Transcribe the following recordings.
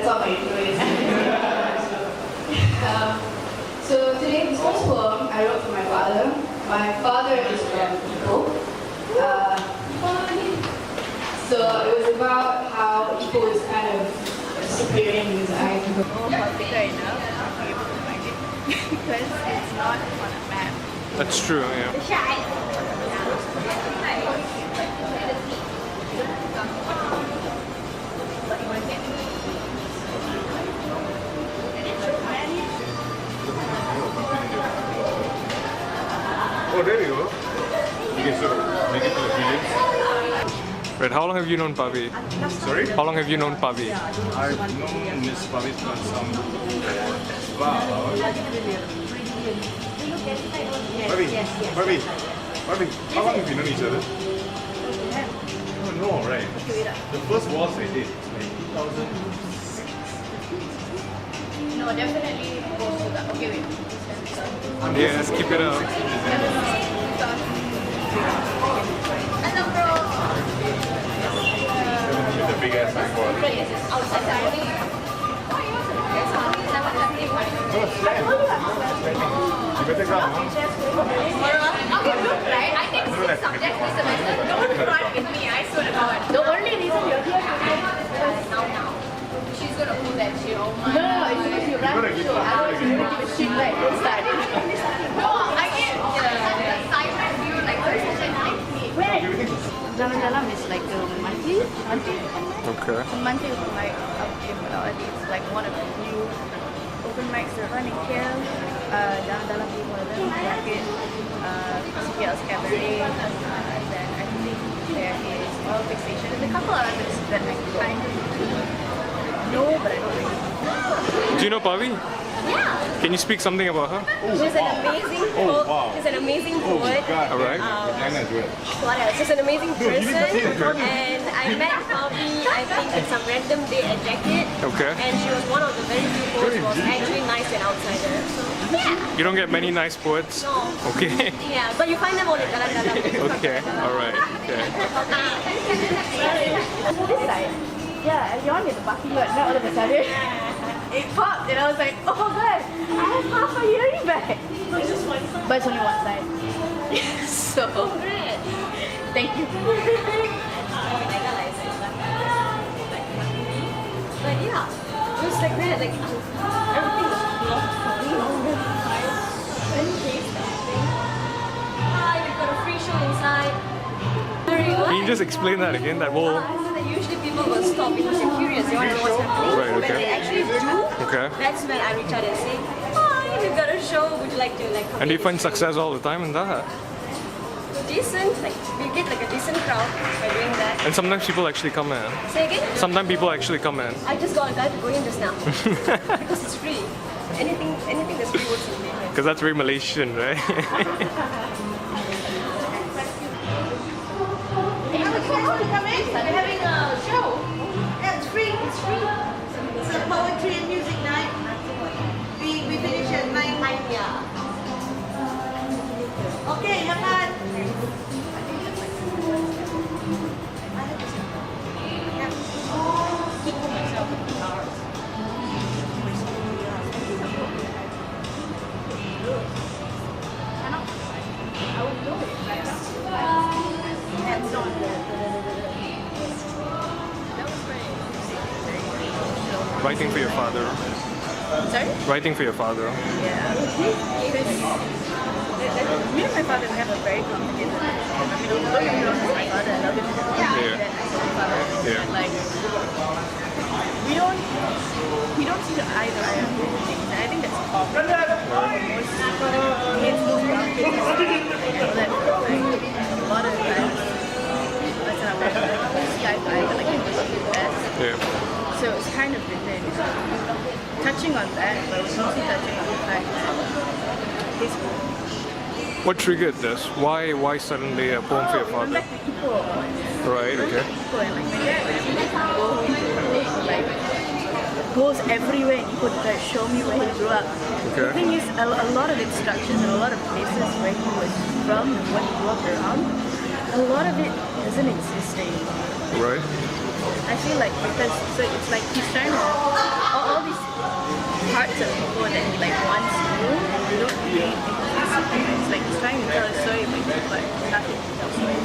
all my intro is. So today, this first poem I wrote for my father. My father is from Ipoh. So it was about how Ipoh is kind of disappearing in his eyes. Pavitra enough to be able to find it because it's not on a map. That's true, yeah. Oh, there you go. Okay, so make it to the village. Right, how long have you known Pavi? Sorry? How long have you known Pavi? I've known Miss Pavithrah Sambu about... Pavi, how long have you known each other? Oh, no, right. The first waltz I did, like 2006. No, definitely goes to that. Okay, wait. Yeah, let's keep it up. Hello, bro. With the big ass signboard. Oh, slam. You better come, huh? Okay, look, right? I think 6 subjects this semester. Don't run with me, I swear to God. The only reason you're here today is now. She's gonna pull that shit off. No, it's because you run the show. Otherwise, you don't give a shit right. Don't start. No, I get the assignment view like this is like Jalan is like a monthly Okay. monthly open mic up in Malawati. It's like one of the few open mics that run in KL. Jalan being one of them, Bracket, CPL's Cabaret, then I think there is Aural Fixation. There's a couple of others that I kind of know, but I don't really know. Do you know Pavi? Yeah! Can you speak something about her? She's an amazing poet. wow. She's an amazing poet. Alright. Vagina as well. What else? She's an amazing person, and I met Pavi, I think, in some random day at Jacket. Okay. And she was one of the very few poets who was actually nice and outsider. So, yeah. You don't get many nice poets? No. Okay. Yeah, but you find them all in Jalan. Okay, alright. Okay. This side. Yeah, and yawn in the parking lot. Now all of a sudden, it popped, and I was like, oh god, I have half a hearing back. But it's only one side. So, thank you. But yeah, it was like that, like everything was blocked for me longer time. Then taste something. You got a free show inside. Can you just explain that again? That whole... So that usually people will stop because they're curious, they want to know what's happening. Right, okay. When they actually do, Okay. that's when I reach out and say, hi, we've got a show, would you like to like come And do you in?" find success all the time in that? Decent, like we get like a decent crowd by doing that. And sometimes people actually come in. Say again? Sometimes people actually come in. I just got a guy to go in just now. Because it's free. Anything that's free works in me. Because that's very Malaysian, right? We're having a show. Yeah, it's free. It's free. It's a poetry and music night. We finish at 9. Yeah. Okay, makan. Writing for your father. Sorry? Writing for your father. Yeah. Me and my father have a very complicated relationship. I mean, don't get me wrong, he's my father, I love him. Yeah. Yeah. And like, we don't see the eye to eye on many things. And I think that's common for most kids, most young kids. You know, that like, a lot of times, that's how we see eye to eye, but like, it was the best. Yeah. So it's kind of written, touching on that, but mostly touching on the fact that his What triggered this? Why suddenly a poem for your I'm father? back to Ipoh. Right, okay. Ipoh, and like my dad, whenever we go home to like goes everywhere in Ipoh to try to show me where he grew up. Okay. The thing is, a lot of instructions and a lot of places where he was from and what he grew up around a lot of it doesn't exist anymore. Right? I feel like because so it's like he's trying to all these parts of people that he like wants to do, they don't really exist. It's like he's trying to tell a story but nothing to tell story.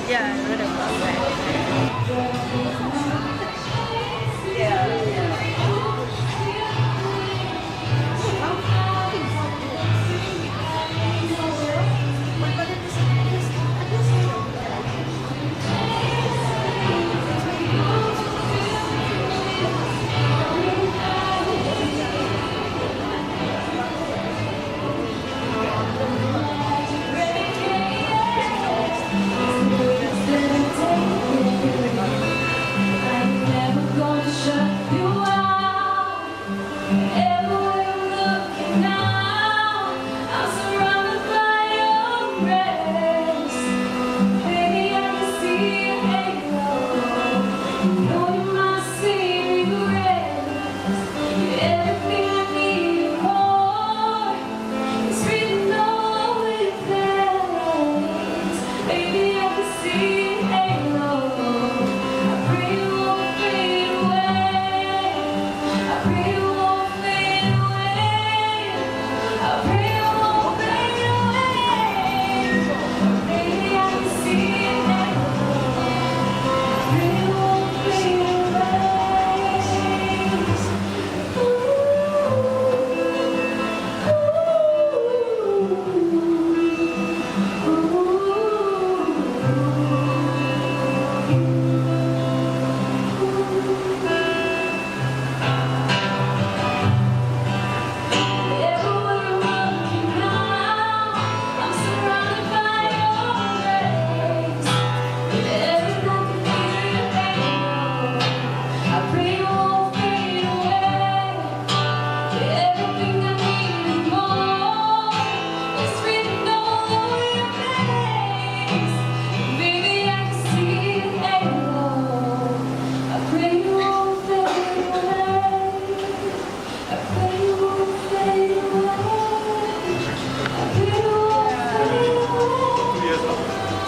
Yeah, I read about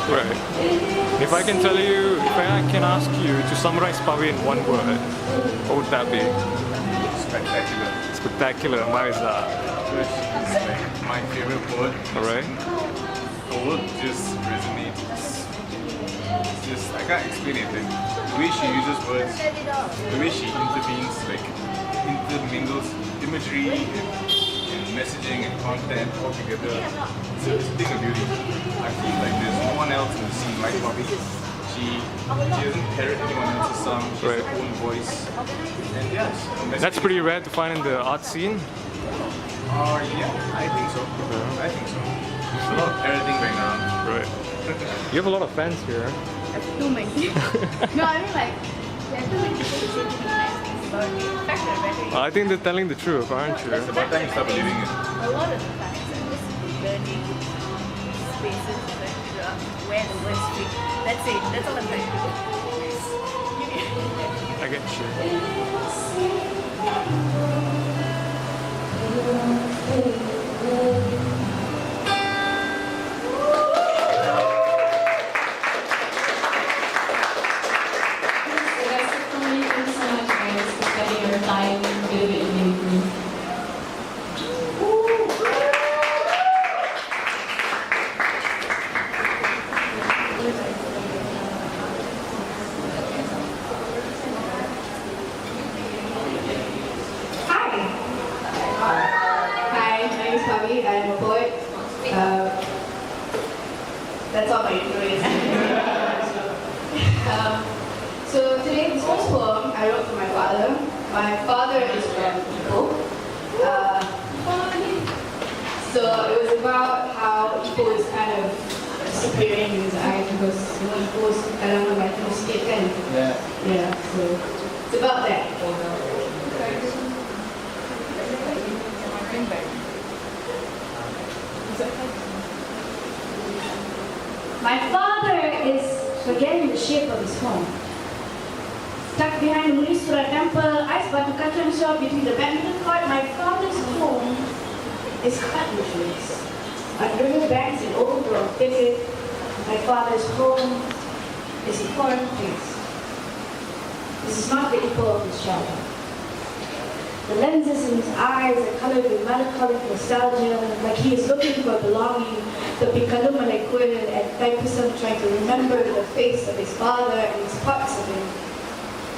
Right. If I can tell you, if I can ask you to summarize Pavi in one word, what would that be? Spectacular. Spectacular. Why is that? Which is like my favorite word. Alright. The word just resonates. It's just, I can't explain it. Like, the way she uses words, the way she intervenes, like intermingles imagery and messaging and content all together. It's a thing of beauty. I feel like there's no one else in the scene like Pavi. She doesn't parrot anyone else's song. She has her own voice. And yes, That's pretty rare to find in the art scene. Yeah, I think so. I think so. There's a lot of parroting going around. Right. You have a lot of fans here. too many. No, I mean like there's too many people who say too many nice things about me. In fact, they're very I think they're telling the truth, aren't you? It's about time you start believing it. a lot of the times I'm just learning spaces that where the words fit. That's it. That's all I'm trying to do. I get you. That's it for me. Thank you so much, guys, for spending your time with me. Hi, my name is Pavi. I am a poet. That's all my intro is. So today, this first poem I wrote for my father. My father is from Ipoh. So it was about how Ipoh is kind of superior in his eyes because Ipoh is kadang macam sikit kan. Yeah. So it's about that. My father is forgetting the shape of his home. Stuck behind the Muniswara temple, ice batu kacang shop between the badminton court, my father's home is cut with trees. On river banks in overgrown ticket. My father's home is a foreign place. This is not the equal of his childhood. The lenses in his eyes are colored with melancholic nostalgia, like he is looking for belonging, the pikalum malakwil and Taipism trying to remember the face of his father and his parts of him.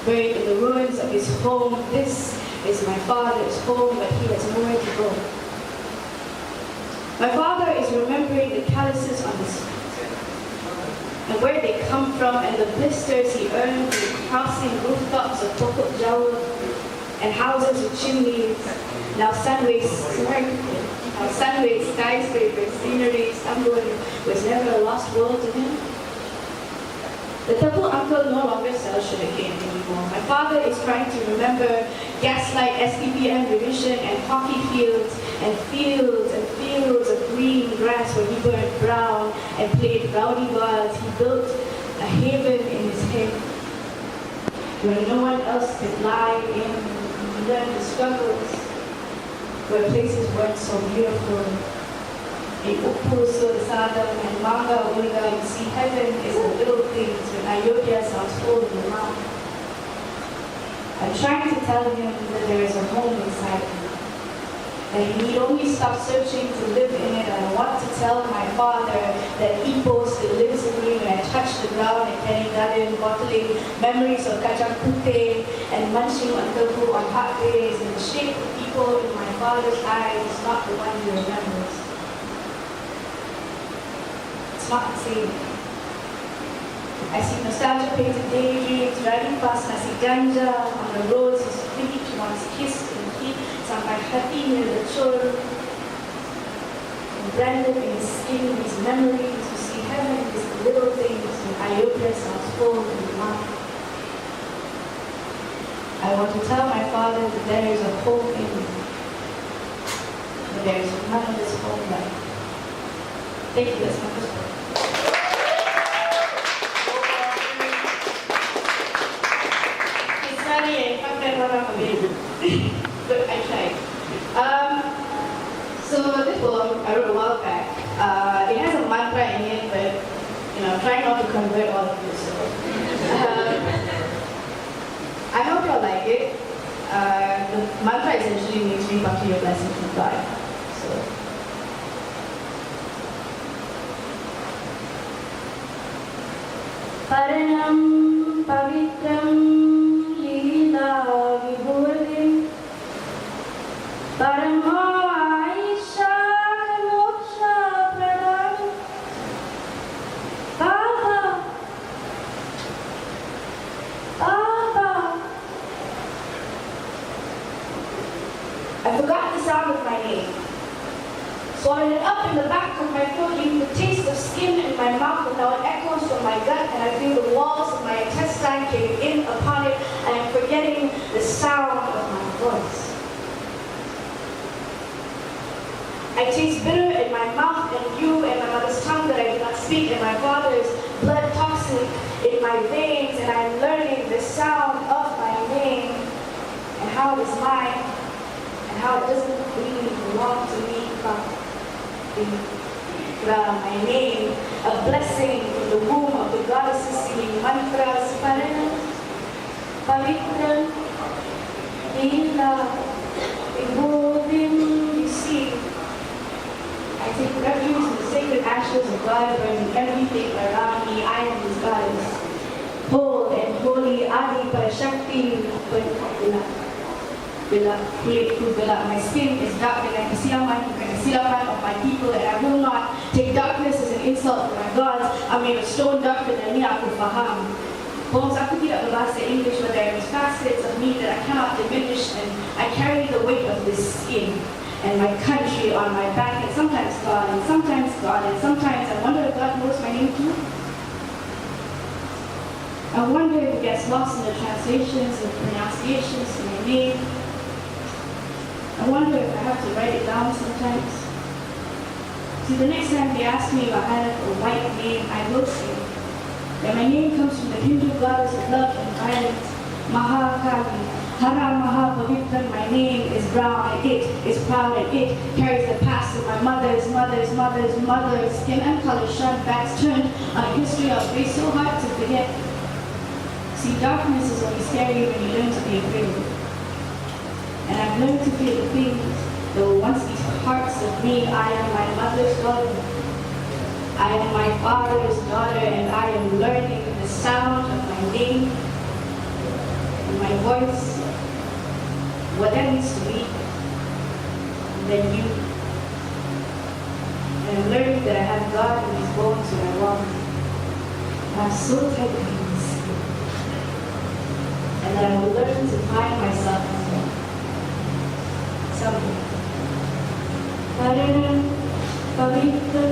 Buried in the ruins of his home, this is my father's home, but he has nowhere to go. My father is remembering the calluses on his feet, and where they come from, and the blisters he earned from crossing rooftops of pokok Jalan and houses with chimneys, now sunways skyscrapers, scenery, Sambu was never a lost world to him. The temple uncle no longer sells sugarcane anymore. My father is trying to remember gaslight SPPM division and hockey fields and fields and fields of green grass where he burned brown and played rowdy bars. He built a haven in his head where no one else could lie in. He learned the struggles where places weren't so beautiful. In Uppuso, Sadam, and Manga, Ulga, you see heaven is the little things when Ayodhya sounds full in the mouth. I'm trying to tell him that there is a home inside him, that he need only stop searching to live in it. And I want to tell my father that Ipo still lives in me when I touch the ground in Kenny Garden, bottling memories of kacang putih and munching on tofu on hot days, and the shape of people in my father's eyes is not the one he remembers. Not the same. I see nostalgia-painted daydreams, riding past nasi ganja on the roads his feet once kissed and heat, sampai hati near the children, and branded in his skin, his memories. You see heaven is the little things when Ayodhya sounds full in the mouth. I want to tell my father that there is a hope in me, but there is none of this hope left. Thank you, that's my first word. But I tried. So this poem I wrote a while back. It has a mantra in it, but I'm trying not to convert all of this. So I hope you'll like it. The mantra essentially means reap up to your blessings from God. So. Paranam Pavitram Lila Vibhudim Paramo Aisha Moksha Pradam Baba Baba. I forgot the sound of my name. Swallowed it up in the back of my throat, leaving the taste of skin in my mouth, and now it echoes from my gut, and I feel the walls of my intestine caving in upon it. I am forgetting the sound of my voice. I taste bitter in my mouth, and you and my mother's tongue that I do not speak, and my father's blood toxic in my veins, and I am learning the sound of my name, and how it is mine, and how it doesn't really belong to me. My name, a blessing from the womb of the goddesses singing mantras, Pavitra, Lila, Vibhudim. You see, I take refuge in the sacred ashes of God, burning everything around me. I am His goddess, whole and holy, Adi Parashakti, my skin is dark and I kasilaman of my people, and I will not take darkness as an insult to my gods. I made a stone darker than me, aku faham. Poems aku tidak berbahasa English, but there is facets of me that I cannot diminish, and I carry the weight of this skin and my country on my back, and sometimes God, and sometimes God, and sometimes I wonder if God knows my name too. I wonder if it gets lost in the translations and pronunciations of my name. I wonder if I have to write it down sometimes. See, the next time they ask me if I have a white name, I will say that my name comes from the Hindu goddess of love and violence, Mahakali. Hara Maha Pavitra, my name is brown and it is proud and it carries the past of my mother's skin and color shun, backs turned on a history of grace so hard to forget. See, darkness is only scary when you learn to be afraid. And I've learned to feel the things that will once be parts of me. I am my mother's daughter. I am my father's daughter, and I am learning the sound of my name and my voice, what that needs to be, and then you. And I'm learning that I have God in these bones when I walk. I have so tight hands. And that I will learn to find myself as well. Someday. Pavitra,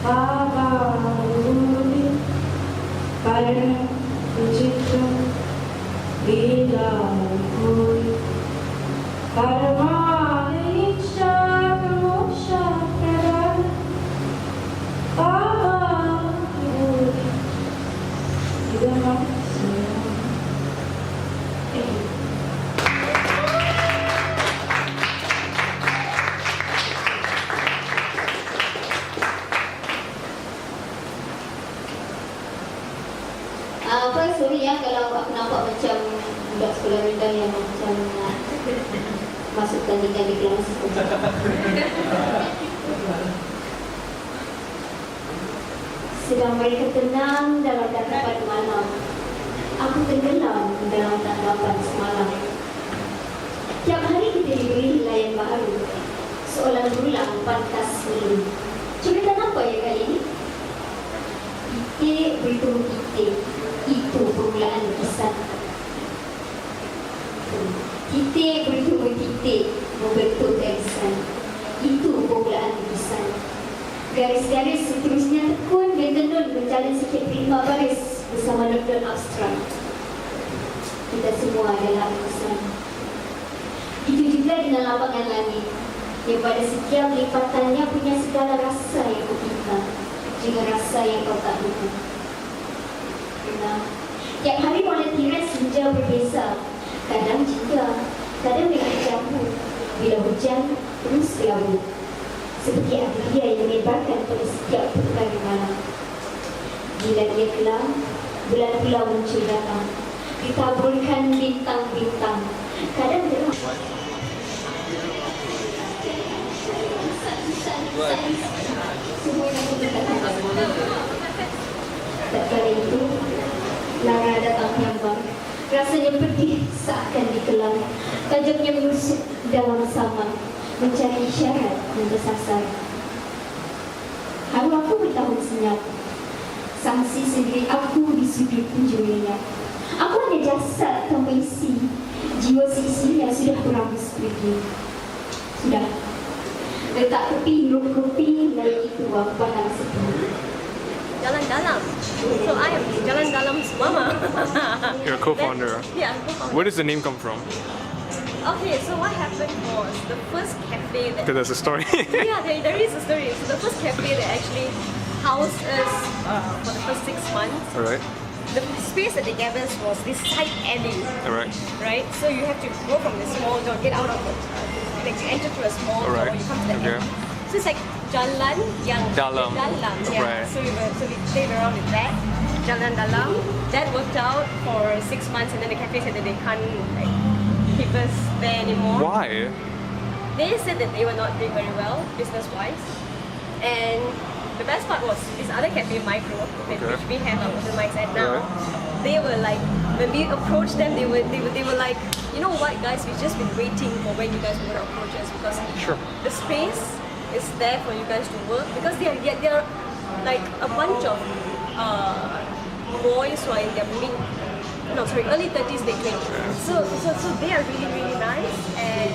Baba, Paranam, Chitram, Lila, Puri, Paramanicha, Mosha, Prada, Baba, Puri, Idama, sorry ya kalau aku nampak macam budak sekolah rendah yang macam masukkan di kelas. Sedang mereka tenang dalam tatapan malam, aku tenggelam dalam tatapan semalam. Tiap hari kita diberi layan baru, seolah berulang pantas sendiri. Cerita apa ya kali ini? Titik bertemu titik. Itu permulaan lukisan. Titik bertemu titik membentuk garisan. Itu permulaan lukisan. Garis-garis seterusnya tekun dan tenun berjalan sikit 5 baris bersama not-not abstrak. Kita semua adalah lukisan. Itu juga dengan lapangan langit yang pada setiap lipatannya punya segala rasa yang kau pinta, juga rasa yang kau tak lupa. Tiap hari volunteer senja berbeza. Kadang cinta, kadang dengan jambu. Bila hujan, terus kelabu. Seperti api dia yang menyebarkan pada setiap petang malam. Bila dia kelam, bulan pulau muncul datang. Ditaburkan bintang-bintang. Kadang terang. Semua yang aku berkata. Tak kala itu, lara datang nyambang. Rasanya pedih seakan dikelam. Tajamnya menusuk dalam sama, mencari isyarat yang bersasar. Haru aku bertahun senyap. Sangsi sendiri aku di sudut penjurinya. Aku hanya jasad tanpa isi. Jiwa seisinya sudah berambus pergi. Sudah. Letak tepi, luk kopi, lalu itu aku pandang sepi. Jalan Dalam. So I am Jalan Dalam's mama. You're a co-founder. Yeah, I'm co-founder. Where does the name come from? Okay, so what happened was the first cafe that... Because there's a story. Yeah, there is a story. So the first cafe that actually housed us for the first 6 months, Alright. the space that they gave us was this side alley. Alright. Right? So you have to go from the small door, get out of it. Like you enter through a small door, you come to the Okay. alley. So it's like Jalan yang Dalam. Dalam, yeah. Right. So we played around with that. Jalan Dalam. That worked out for 6 months, and then the cafe said that they can't like keep us there anymore. Why? They said that they were not doing very well business-wise, and the best part was this other cafe, Micro, which we have our open mics at now. They were like, when we approached them, they were like, you know what, guys, we've just been waiting for when you guys were going to approach us because the space is there for you guys to work, because they're like a bunch of boys who are in their early 30s, late 20s. So they are really, really nice. And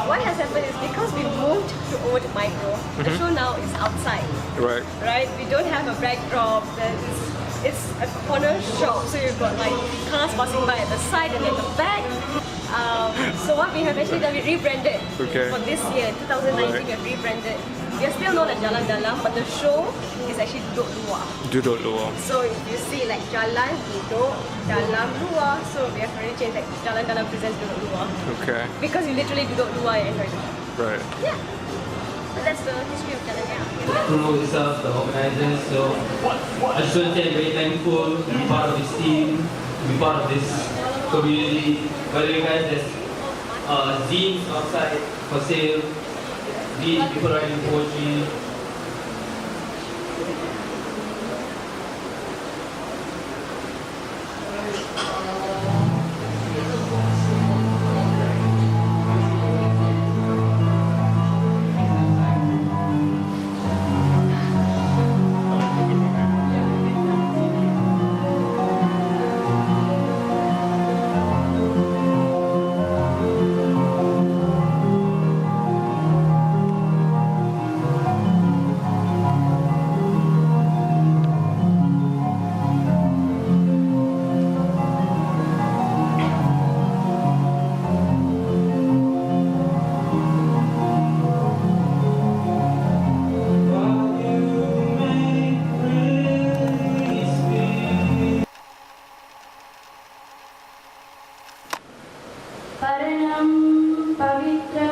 what has happened is because we moved to over to Micro, the show now is outside. Right. Right? We don't have a backdrop. It's a corner shop, so you've got like cars passing by at the side and at the back. So what we have actually done, we rebranded for this year, 2019. We have rebranded we are still known as Jalan, but the show is actually Duduk Luar. Duduk luar. So if you see like Jalan, Duduk, Dalam, Luar, so we have already changed like Jalan presents Duduk Luar. Okay. Because you literally Duduk Luar and enjoy the show. Right. Yeah. So that's the history of Jalan. Promote itself, the organizers. So I just want to say I'm very thankful to be part of this team, to be part of this community. By the way, guys, there's zines outside for sale. These people writing poetry. Paranam Pavitra